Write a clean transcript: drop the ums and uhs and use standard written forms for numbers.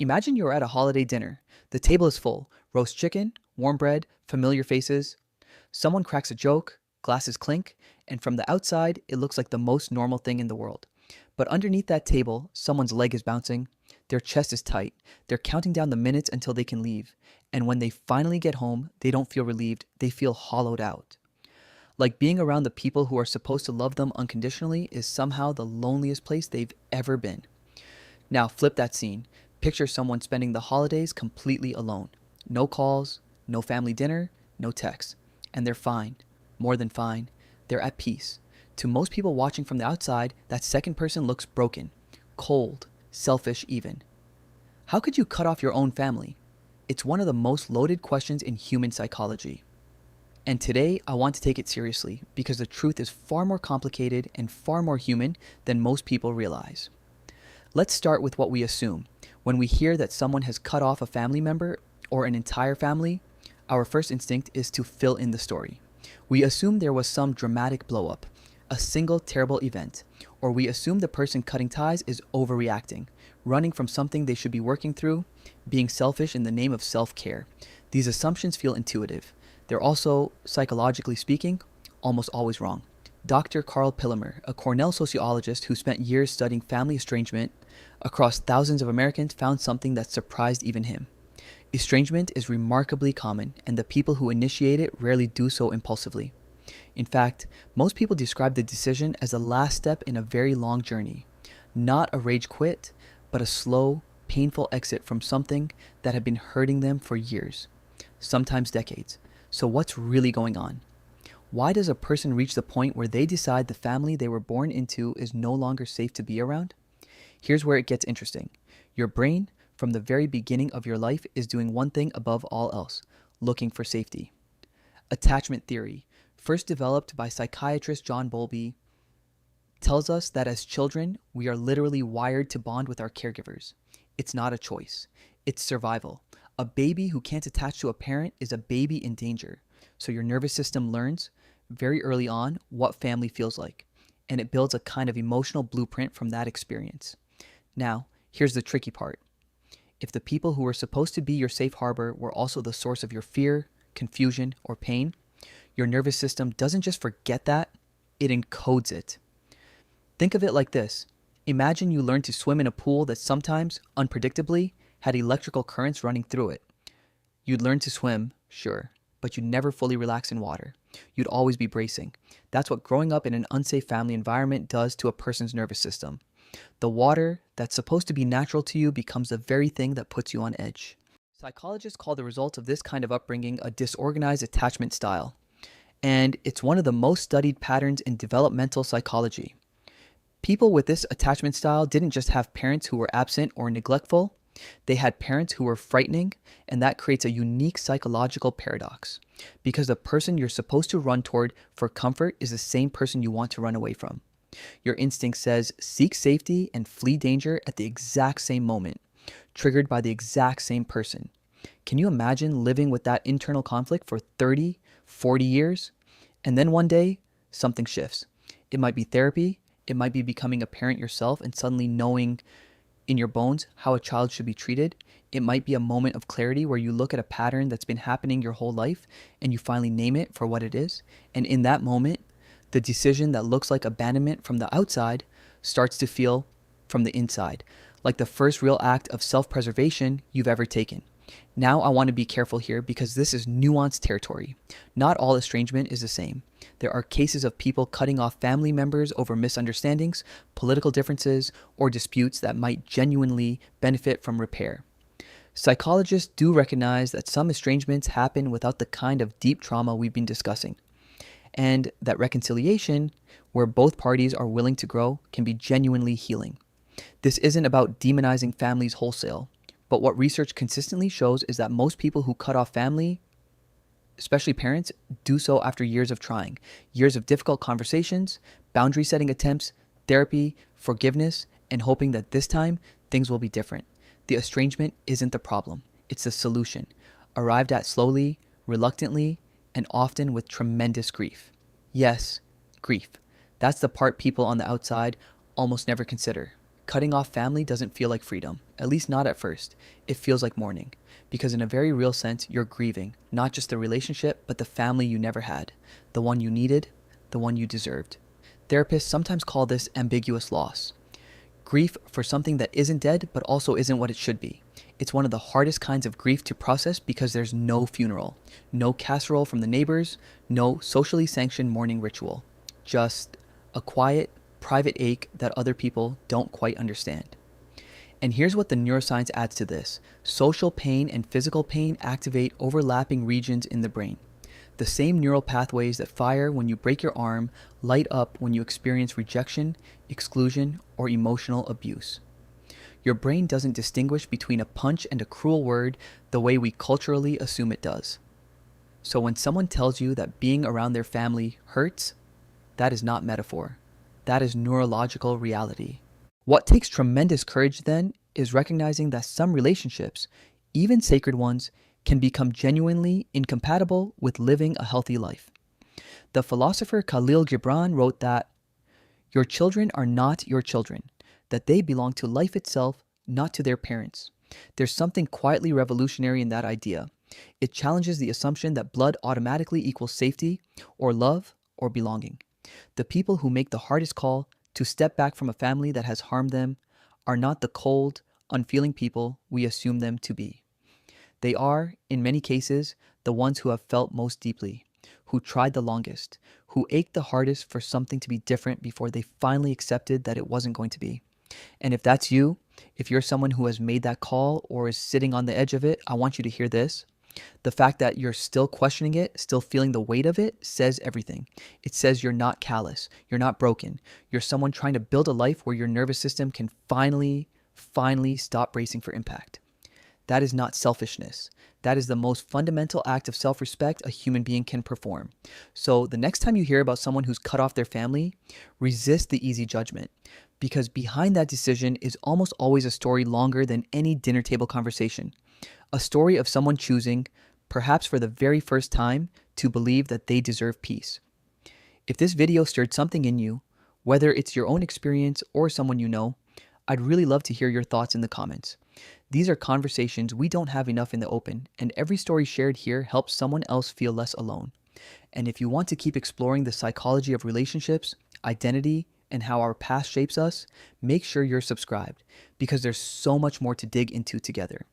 Imagine you're at a holiday dinner. The table is full roast chicken, warm bread, familiar faces. Someone cracks a joke, glasses clink, and from the outside, it looks like the most normal thing in the world. But underneath that table, someone's leg is bouncing, their chest is tight, they're counting down the minutes until they can leave. And when they finally get home, they don't feel relieved, they feel hollowed out. Like being around the people who are supposed to love them unconditionally is somehow the loneliest place they've ever been. Now flip that scene. Picture someone spending the holidays completely alone. No calls, no family dinner, no texts. And they're fine. More than fine. They're at peace. To most people watching from the outside, that second person looks broken, cold, selfish even. How could you cut off your own family? It's one of the most loaded questions in human psychology. And today, I want to take it seriously because the truth is far more complicated and far more human than most people realize. Let's start with what we assume. When we hear that someone has cut off a family member or an entire family, our first instinct is to fill in the story. We assume there was some dramatic blow-up, a single terrible event, or we assume the person cutting ties is overreacting, running from something they should be working through, being selfish in the name of self-care. These assumptions feel intuitive. They're also, psychologically speaking, almost always wrong. Dr. Carl Pillemer, a Cornell sociologist who spent years studying family estrangement across thousands of Americans, found something that surprised even him. Estrangement is remarkably common, and the people who initiate it rarely do so impulsively. In fact, most people describe the decision as the last step in a very long journey. Not a rage quit, but a slow, painful exit from something that had been hurting them for years, sometimes decades. So what's really going on? Why does a person reach the point where they decide the family they were born into is no longer safe to be around? Here's where it gets interesting. Your brain, from the very beginning of your life, is doing one thing above all else, looking for safety. Attachment theory, first developed by psychiatrist John Bowlby, tells us that as children, we are literally wired to bond with our caregivers. It's not a choice. It's survival. A baby who can't attach to a parent is a baby in danger. So your nervous system learns very early on what family feels like, and it builds a kind of emotional blueprint from that experience. Now, here's the tricky part. If the people who were supposed to be your safe harbor were also the source of your fear, confusion, or pain, your nervous system doesn't just forget that, it encodes it. Think of it like this. Imagine you learned to swim in a pool that sometimes, unpredictably, had electrical currents running through it. You'd learn to swim, sure, but you'd never fully relax in water. You'd always be bracing. That's what growing up in an unsafe family environment does to a person's nervous system. The water that's supposed to be natural to you becomes the very thing that puts you on edge. Psychologists call the result of this kind of upbringing a disorganized attachment style, and it's one of the most studied patterns in developmental psychology. People with this attachment style didn't just have parents who were absent or neglectful, they had parents who were frightening, and that creates a unique psychological paradox, because the person you're supposed to run toward for comfort is the same person you want to run away from. Your instinct says seek safety and flee danger at the exact same moment, triggered by the exact same person. Can you imagine living with that internal conflict for 30, 40 years? And then one day, something shifts. It might be therapy, it might be becoming a parent yourself and suddenly knowing in your bones how a child should be treated. It might be a moment of clarity where you look at a pattern that's been happening your whole life and you finally name it for what it is. And in that moment, the decision that looks like abandonment from the outside starts to feel from the inside, like the first real act of self-preservation you've ever taken. Now I want to be careful here because this is nuanced territory. Not all estrangement is the same. There are cases of people cutting off family members over misunderstandings, political differences, or disputes that might genuinely benefit from repair. Psychologists do recognize that some estrangements happen without the kind of deep trauma we've been discussing, and that reconciliation, where both parties are willing to grow, can be genuinely healing. This isn't about demonizing families wholesale, but what research consistently shows is that most people who cut off family, especially parents, do so after years of trying, years of difficult conversations, boundary setting attempts, therapy, forgiveness, and hoping that this time things will be different. The estrangement isn't the problem, it's the solution, arrived at slowly, reluctantly, and often with tremendous grief. Yes, grief. That's the part people on the outside almost never consider. Cutting off family doesn't feel like freedom, at least not at first. It feels like mourning. Because in a very real sense, you're grieving, not just the relationship, but the family you never had, the one you needed, the one you deserved. Therapists sometimes call this ambiguous loss. Grief for something that isn't dead, but also isn't what it should be. It's one of the hardest kinds of grief to process because there's no funeral, no casserole from the neighbors, no socially sanctioned mourning ritual. Just a quiet, private ache that other people don't quite understand. And here's what the neuroscience adds to this. Social pain and physical pain activate overlapping regions in the brain. The same neural pathways that fire when you break your arm light up when you experience rejection, exclusion, or emotional abuse. Your brain doesn't distinguish between a punch and a cruel word the way we culturally assume it does. So when someone tells you that being around their family hurts, that is not metaphor. That is neurological reality. What takes tremendous courage then is recognizing that some relationships, even sacred ones, can become genuinely incompatible with living a healthy life. The philosopher Khalil Gibran wrote that your children are not your children, that they belong to life itself, not to their parents. There's something quietly revolutionary in that idea. It challenges the assumption that blood automatically equals safety, or love, or belonging. The people who make the hardest call to step back from a family that has harmed them are not the cold, unfeeling people we assume them to be. They are, in many cases, the ones who have felt most deeply, who tried the longest, who ached the hardest for something to be different before they finally accepted that it wasn't going to be. And if that's you, if you're someone who has made that call or is sitting on the edge of it, I want you to hear this. The fact that you're still questioning it, still feeling the weight of it, says everything. It says you're not callous, you're not broken. You're someone trying to build a life where your nervous system can finally stop bracing for impact. That is not selfishness. That is the most fundamental act of self-respect a human being can perform. So the next time you hear about someone who's cut off their family, resist the easy judgment. Because behind that decision is almost always a story longer than any dinner table conversation. A story of someone choosing, perhaps for the very first time, to believe that they deserve peace. If this video stirred something in you, whether it's your own experience or someone you know, I'd really love to hear your thoughts in the comments. These are conversations we don't have enough in the open, and every story shared here helps someone else feel less alone. And if you want to keep exploring the psychology of relationships, identity, and how our past shapes us, make sure you're subscribed, because there's so much more to dig into together.